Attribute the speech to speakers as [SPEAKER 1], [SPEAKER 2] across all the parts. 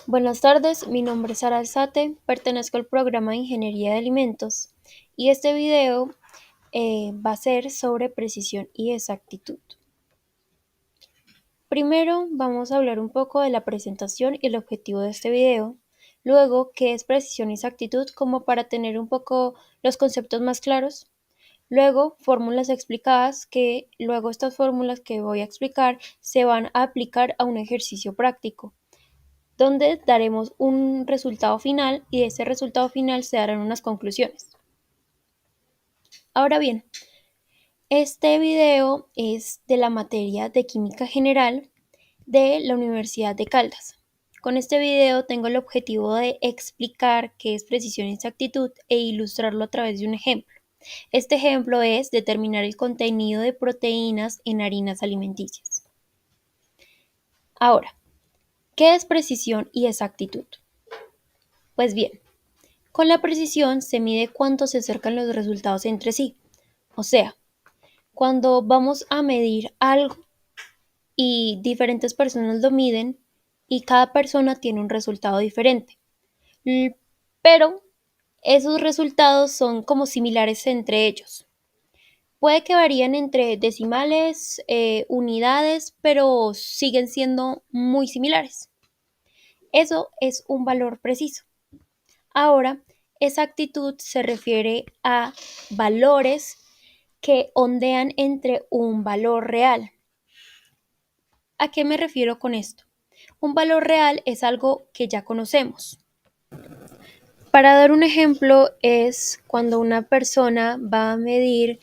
[SPEAKER 1] Buenas tardes, mi nombre es Sara Alzate, pertenezco al programa de Ingeniería de Alimentos y este video va a ser sobre precisión y exactitud. Primero vamos a hablar un poco de la presentación y el objetivo de este video, luego qué es precisión y exactitud como para tener un poco los conceptos más claros, luego fórmulas explicadas que luego estas fórmulas que voy a explicar se van a aplicar a un ejercicio práctico donde daremos un resultado final y de ese resultado final se darán unas conclusiones. Ahora bien, este video es de la materia de Química General de la Universidad de Caldas. Con este video tengo el objetivo de explicar qué es precisión y exactitud e ilustrarlo a través de un ejemplo. Este ejemplo es determinar el contenido de proteínas en harinas alimenticias. Ahora, ¿qué es precisión y exactitud? Pues bien, con la precisión se mide cuánto se acercan los resultados entre sí. O sea, cuando vamos a medir algo y diferentes personas lo miden y cada persona tiene un resultado diferente. Pero esos resultados son como similares entre ellos. Puede que varíen entre decimales, unidades, pero siguen siendo muy similares. Eso es un valor preciso. Ahora, exactitud se refiere a valores que ondean entre un valor real. ¿A qué me refiero con esto? Un valor real es algo que ya conocemos. Para dar un ejemplo es cuando una persona va a medir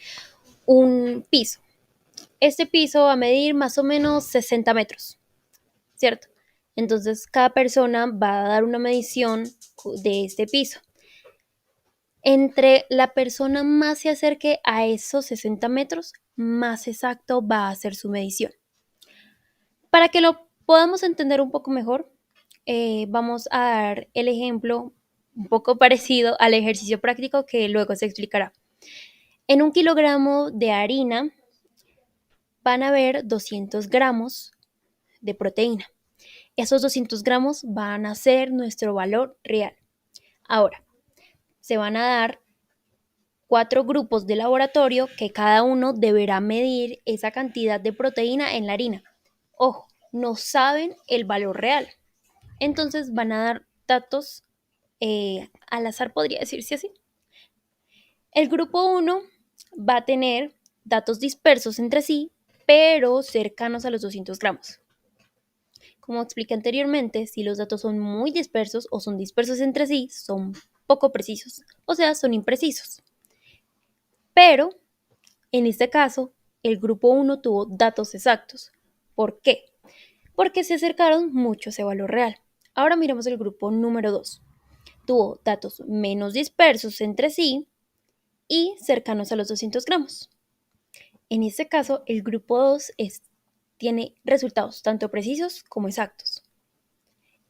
[SPEAKER 1] un piso. Este piso va a medir más o menos 60 metros, ¿cierto? Entonces cada persona va a dar una medición de este piso. Entre la persona más se acerque a esos 60 metros, más exacto va a ser su medición. Para que lo podamos entender un poco mejor, vamos a dar el ejemplo un poco parecido al ejercicio práctico que luego se explicará. En 1 kilogramo de harina van a haber 200 gramos de proteína. Esos 200 gramos van a ser nuestro valor real. Ahora, se van a dar 4 grupos de laboratorio que cada uno deberá medir esa cantidad de proteína en la harina. Ojo, no saben el valor real. Entonces van a dar datos al azar, podría decirse así. El grupo 1 va a tener datos dispersos entre sí, pero cercanos a los 200 gramos. Como expliqué anteriormente, si los datos son muy dispersos o son dispersos entre sí, son poco precisos, o sea, son imprecisos. Pero, en este caso, el grupo 1 tuvo datos exactos. ¿Por qué? Porque se acercaron mucho a ese valor real. Ahora miremos el grupo número 2. Tuvo datos menos dispersos entre sí y cercanos a los 200 gramos. En este caso, el grupo 2 tiene resultados tanto precisos como exactos.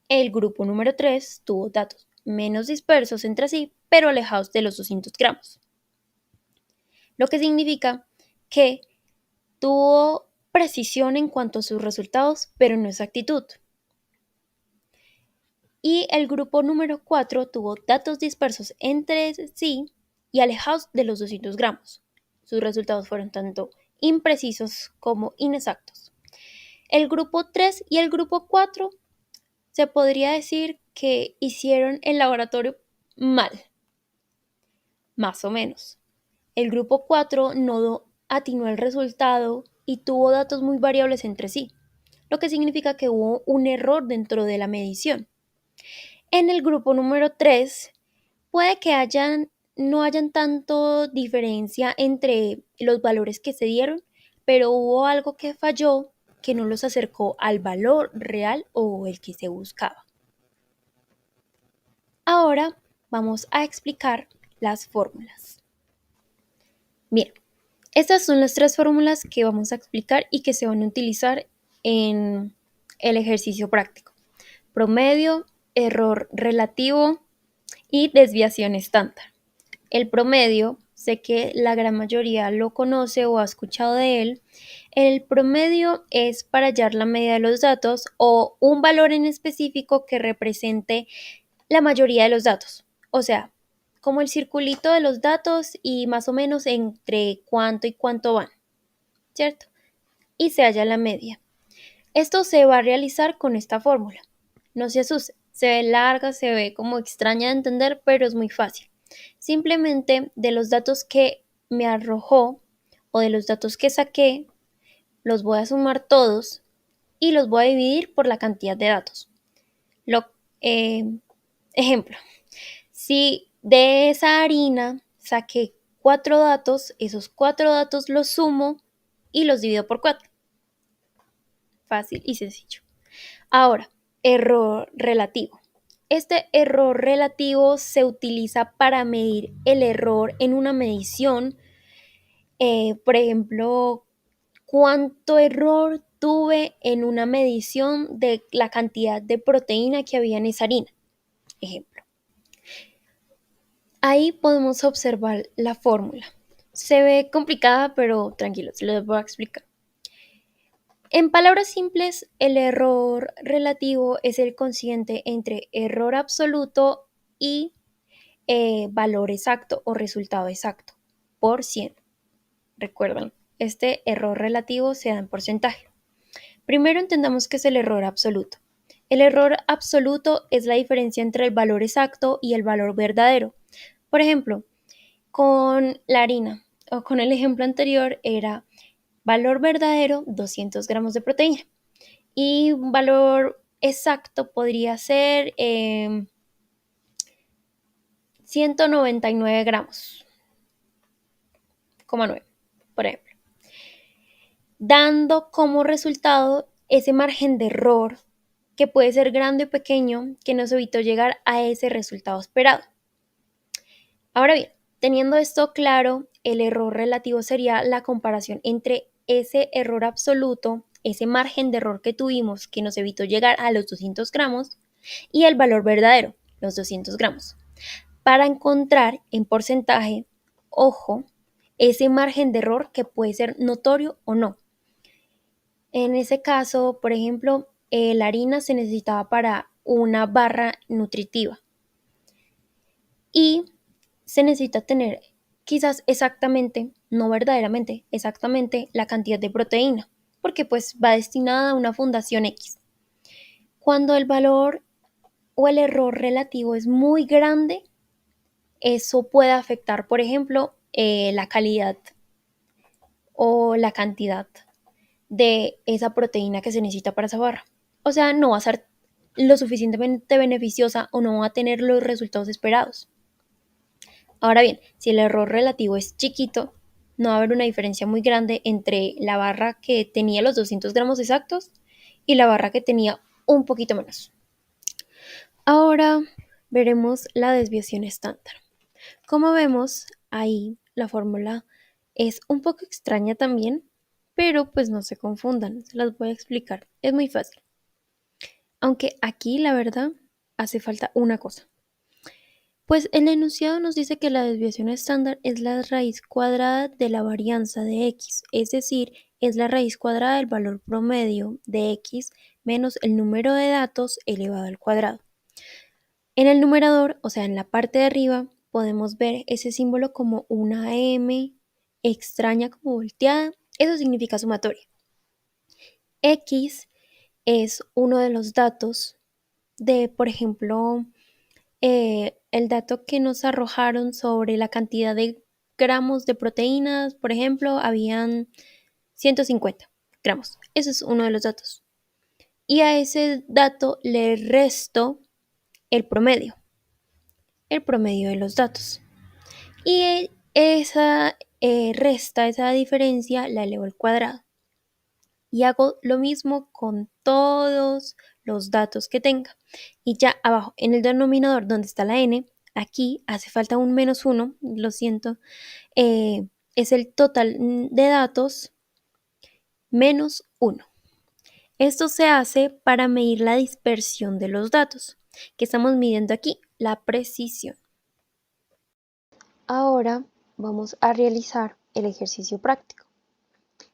[SPEAKER 1] El grupo número 3 tuvo datos menos dispersos entre sí, pero alejados de los 200 gramos. Lo que significa que tuvo precisión en cuanto a sus resultados, pero no exactitud. Y el grupo número 4 tuvo datos dispersos entre sí y alejados de los 200 gramos. Sus resultados fueron tanto imprecisos como inexactos. El grupo 3 y el grupo 4 se podría decir que hicieron el laboratorio mal, más o menos. El grupo 4 no atinó el resultado y tuvo datos muy variables entre sí, lo que significa que hubo un error dentro de la medición. En el grupo número 3 puede que no hayan tanto diferencia entre los valores que se dieron, pero hubo algo que falló que no los acercó al valor real o el que se buscaba. Ahora vamos a explicar las fórmulas. Bien, estas son las 3 fórmulas que vamos a explicar y que se van a utilizar en el ejercicio práctico. Promedio, error relativo y desviación estándar. El promedio sé que la gran mayoría lo conoce o ha escuchado de él. El promedio es para hallar la media de los datos o un valor en específico que represente la mayoría de los datos. O sea, como el circulito de los datos y más o menos entre cuánto y cuánto van, ¿cierto? Y se halla la media. Esto se va a realizar con esta fórmula. No se asuste, se ve larga, se ve como extraña de entender, pero es muy fácil. Simplemente de los datos que me arrojó o de los datos que saqué, los voy a sumar todos y los voy a dividir por la cantidad de datos. Lo, eh, ejemplo, si de esa harina saqué 4 datos, esos 4 datos los sumo y los divido por 4. Fácil y sencillo. Ahora, error relativo. Este error relativo se utiliza para medir el error en una medición. Por ejemplo, cuánto error tuve en una medición de la cantidad de proteína que había en esa harina. Ejemplo. Ahí podemos observar la fórmula. Se ve complicada, pero tranquilos, les voy a explicar. En palabras simples, el error relativo es el cociente entre error absoluto y valor exacto o resultado exacto por 100. Recuerden, este error relativo se da en porcentaje. Primero entendamos qué es el error absoluto. El error absoluto es la diferencia entre el valor exacto y el valor verdadero. Por ejemplo, con la harina o con el ejemplo anterior era valor verdadero 200 gramos de proteína y un valor exacto podría ser 199 gramos, 9, por ejemplo, dando como resultado ese margen de error que puede ser grande o pequeño que nos evitó llegar a ese resultado esperado. Ahora bien, teniendo esto claro, el error relativo sería la comparación entre ese error absoluto, ese margen de error que tuvimos que nos evitó llegar a los 200 gramos, y el valor verdadero, los 200 gramos, para encontrar en porcentaje, ojo, ese margen de error que puede ser notorio o no. En ese caso, por ejemplo, la harina se necesitaba para una barra nutritiva y se necesita tener quizás exactamente, no verdaderamente, exactamente la cantidad de proteína, porque pues va destinada a una fundación X. Cuando el valor o el error relativo es muy grande, eso puede afectar, por ejemplo, la calidad o la cantidad de esa proteína que se necesita para esa barra. O sea, no va a ser lo suficientemente beneficiosa o no va a tener los resultados esperados. Ahora bien, si el error relativo es chiquito, no va a haber una diferencia muy grande entre la barra que tenía los 200 gramos exactos y la barra que tenía un poquito menos. Ahora veremos la desviación estándar. Como vemos, ahí la fórmula es un poco extraña también, pero pues no se confundan, se las voy a explicar. Es muy fácil. Aunque aquí la verdad hace falta una cosa. Pues el enunciado nos dice que la desviación estándar es la raíz cuadrada de la varianza de x, es decir, es la raíz cuadrada del valor promedio de x menos el número de datos elevado al cuadrado. En el numerador, o sea, en la parte de arriba, podemos ver ese símbolo como una M extraña como volteada. Eso significa sumatoria. X es uno de los datos de, por ejemplo, el dato que nos arrojaron sobre la cantidad de gramos de proteínas, por ejemplo, habían 150 gramos. Ese es uno de los datos. Y a ese dato le resto el promedio de los datos. Y esa resta, esa diferencia, la elevo al cuadrado. Y hago lo mismo con todos los datos que tenga. Y ya abajo, en el denominador donde está la n, aquí hace falta un -1, lo siento, es el total de datos menos 1. Esto se hace para medir la dispersión de los datos, que estamos midiendo aquí, la precisión. Ahora vamos a realizar el ejercicio práctico.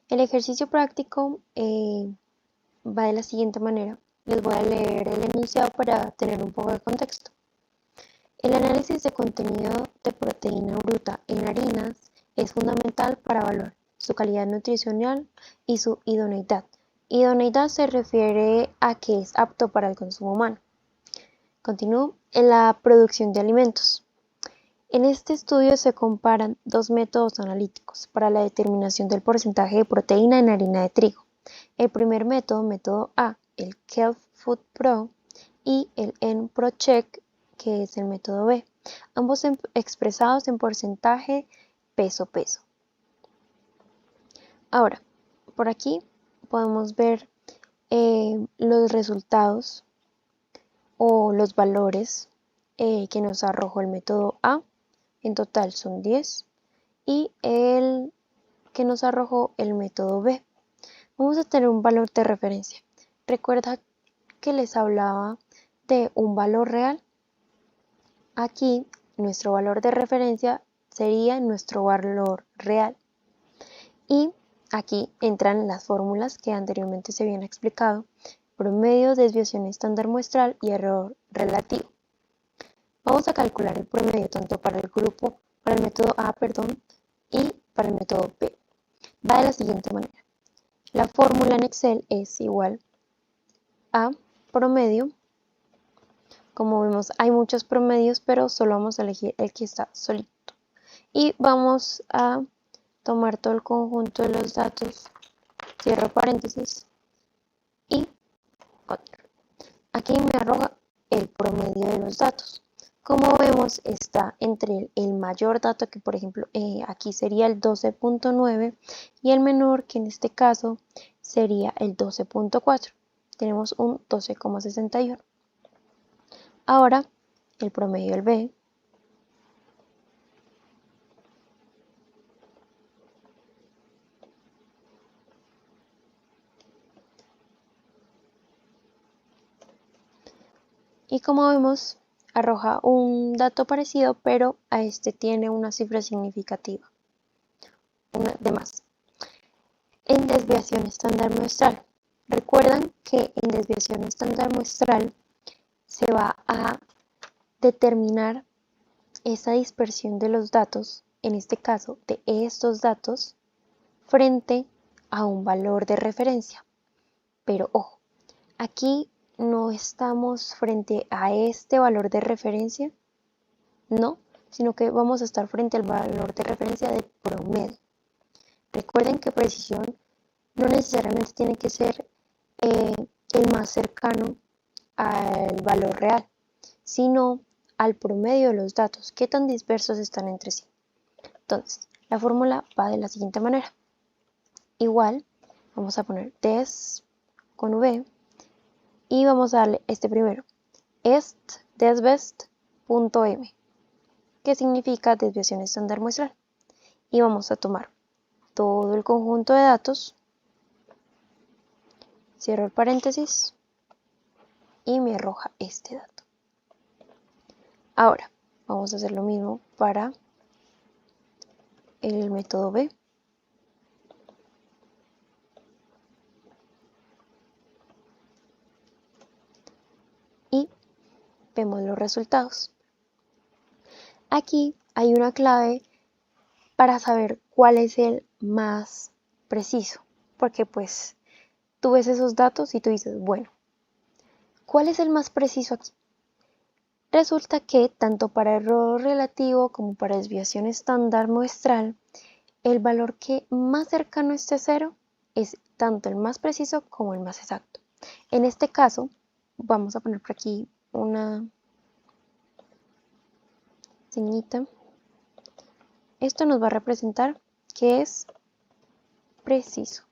[SPEAKER 1] El ejercicio práctico va de la siguiente manera. Les voy a leer el enunciado para tener un poco de contexto. El análisis de contenido de proteína bruta en harinas es fundamental para evaluar su calidad nutricional y su idoneidad. Idoneidad se refiere a que es apto para el consumo humano. Continúo. En la producción de alimentos. En este estudio se comparan dos métodos analíticos para la determinación del porcentaje de proteína en harina de trigo. El primer método, método A, el KELF Food Pro, y el NPROCHECK, que es el método B, ambos expresados en porcentaje peso-peso. Ahora, por aquí podemos ver los resultados o los valores que nos arrojó el método A. En total son 10 y el que nos arrojó el método B. Vamos a tener un valor de referencia. Recuerda que les hablaba de un valor real. Aquí nuestro valor de referencia sería nuestro valor real. Y aquí entran las fórmulas que anteriormente se habían explicado: promedio, desviación estándar muestral y error relativo. Vamos a calcular el promedio tanto para el método A, y para el método B. Va de la siguiente manera. La fórmula en Excel es igual a promedio. Como vemos, hay muchos promedios, pero solo vamos a elegir el que está solito. Y vamos a tomar todo el conjunto de los datos, cierro paréntesis, y otro. Aquí me arroja el promedio de los datos. Como vemos, está entre el mayor dato, que por ejemplo aquí sería el 12.9, y el menor, que en este caso sería el 12.4. Tenemos un 12,61. Ahora, el promedio del B. Y como vemos, arroja un dato parecido, pero a este tiene una cifra significativa, una de más. En desviación estándar muestral. Recuerdan que en desviación estándar muestral se va a determinar esa dispersión de los datos, en este caso de estos datos, frente a un valor de referencia. Pero ojo, aquí no estamos frente a este valor de referencia, no, sino que vamos a estar frente al valor de referencia de promedio. Recuerden que precisión no necesariamente tiene que ser el más cercano al valor real, sino al promedio de los datos, qué tan dispersos están entre sí. Entonces, la fórmula va de la siguiente manera. Igual, vamos a poner des con v y vamos a darle este primero, desbest.m, que significa desviación estándar muestral. Y vamos a tomar todo el conjunto de datos, cierro el paréntesis y me arroja este dato. Ahora, vamos a hacer lo mismo para el método B. Y vemos los resultados. Aquí hay una clave para saber cuál es el más preciso, porque pues tú ves esos datos y tú dices, bueno, ¿cuál es el más preciso aquí? Resulta que tanto para error relativo como para desviación estándar muestral, el valor que más cercano esté a cero es tanto el más preciso como el más exacto. En este caso, vamos a poner por aquí una señita. Esto nos va a representar que es preciso.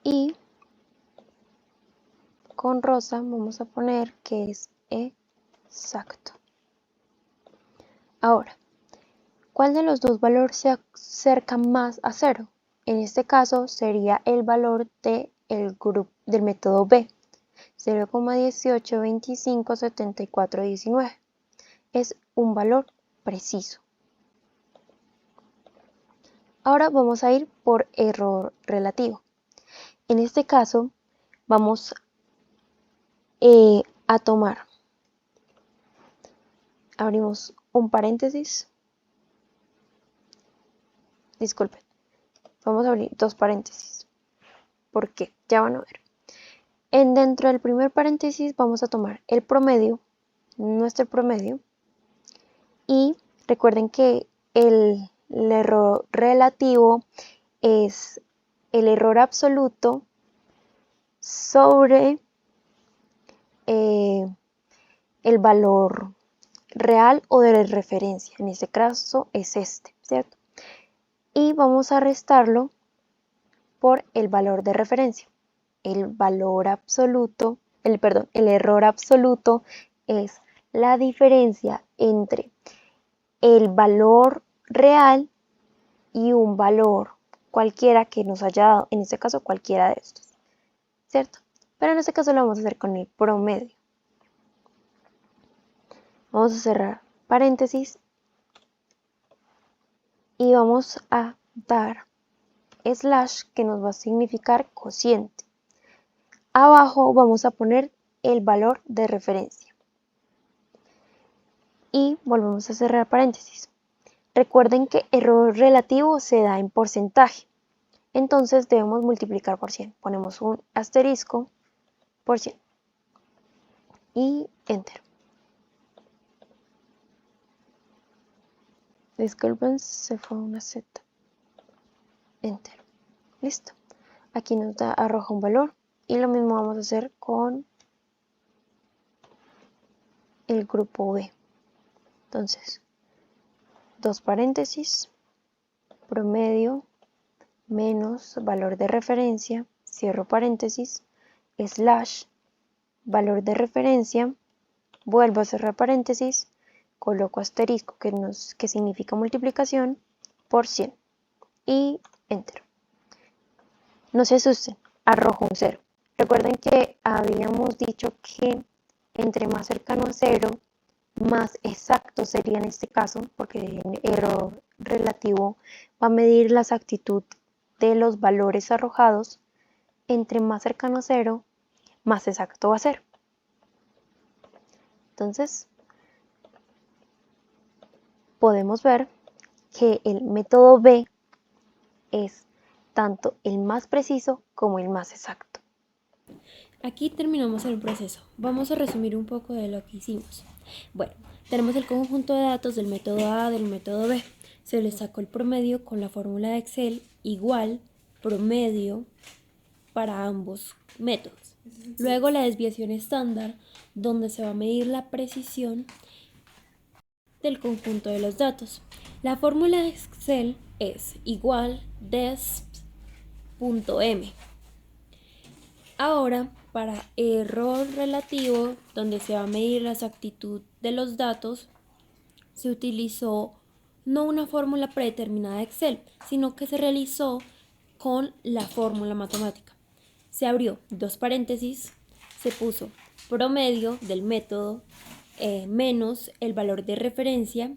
[SPEAKER 1] Y con rosa vamos a poner que es exacto. Ahora, ¿cuál de los dos valores se acerca más a cero? En este caso sería el valor del método B.
[SPEAKER 2] 0,18257419. Es un valor preciso. Ahora vamos a ir por error relativo. En este caso vamos a tomar, abrimos un paréntesis, disculpen, vamos a abrir dos paréntesis. ¿Por qué? Ya van a ver. Dentro del primer paréntesis vamos a tomar el promedio, nuestro promedio, y recuerden que el error relativo es el error absoluto sobre el valor real o de referencia. En este caso es este, ¿cierto? Y vamos a restarlo por el valor de referencia. El error absoluto es la diferencia entre el valor real y un valor cualquiera que nos haya dado, en este caso cualquiera de estos, ¿cierto? Pero en este caso lo vamos a hacer con el promedio. Vamos a cerrar paréntesis y vamos a dar slash, que nos va a significar cociente. Abajo vamos a poner el valor de referencia. Y volvemos a cerrar paréntesis. Recuerden que error relativo se da en porcentaje. Entonces debemos multiplicar por 100. Ponemos un asterisco por 100. Y enter. Disculpen, se fue una Z. Enter. Listo. Aquí nos arroja un valor. Y lo mismo vamos a hacer con el grupo B. Entonces, dos paréntesis, promedio, menos valor de referencia, cierro paréntesis, slash, valor de referencia, vuelvo a cerrar paréntesis, coloco asterisco que significa multiplicación por 100 y enter. No se asusten, arrojo un 0. Recuerden que habíamos dicho que entre más cercano a 0, más exacto sería en este caso, porque el error relativo va a medir la exactitud de los valores arrojados. Entre más cercano a 0, más exacto va a ser. Entonces, podemos ver que el método B es tanto el más preciso como el más exacto.
[SPEAKER 1] Aquí terminamos el proceso. Vamos a resumir un poco de lo que hicimos. Bueno, tenemos el conjunto de datos del método A, del método B. Se le sacó el promedio con la fórmula de Excel igual promedio para ambos métodos. Luego la desviación estándar, donde se va a medir la precisión del conjunto de los datos. La fórmula de Excel es igual desp.m. Ahora, para error relativo, donde se va a medir la exactitud de los datos, se utilizó no una fórmula predeterminada de Excel, sino que se realizó con la fórmula matemática. Se abrió dos paréntesis, se puso promedio del método menos el valor de referencia,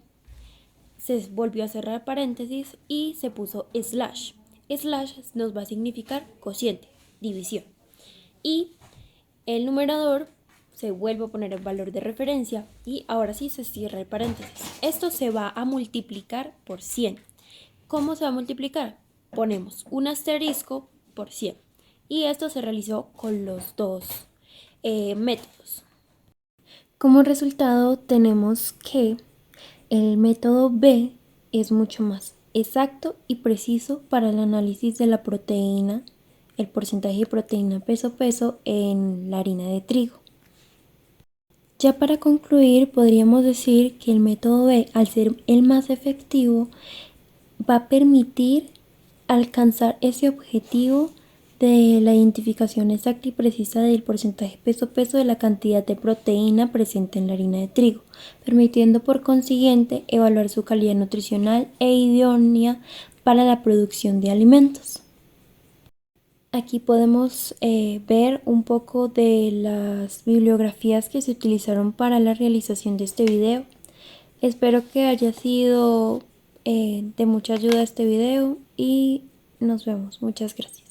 [SPEAKER 1] se volvió a cerrar paréntesis y se puso slash. Slash nos va a significar cociente, división. Y el numerador se vuelve a poner el valor de referencia y ahora sí se cierra el paréntesis. Esto se va a multiplicar por 100. ¿Cómo se va a multiplicar? Ponemos un asterisco por 100 y esto se realizó con los dos métodos. Como resultado tenemos que el método B es mucho más exacto y preciso para el análisis de la proteína, el porcentaje de proteína peso-peso en la harina de trigo. Ya para concluir, podríamos decir que el método B, al ser el más efectivo, va a permitir alcanzar ese objetivo de la identificación exacta y precisa del porcentaje peso-peso de la cantidad de proteína presente en la harina de trigo, permitiendo por consiguiente evaluar su calidad nutricional e idónea para la producción de alimentos. Aquí podemos ver un poco de las bibliografías que se utilizaron para la realización de este video. Espero que haya sido de mucha ayuda este video y nos vemos. Muchas gracias.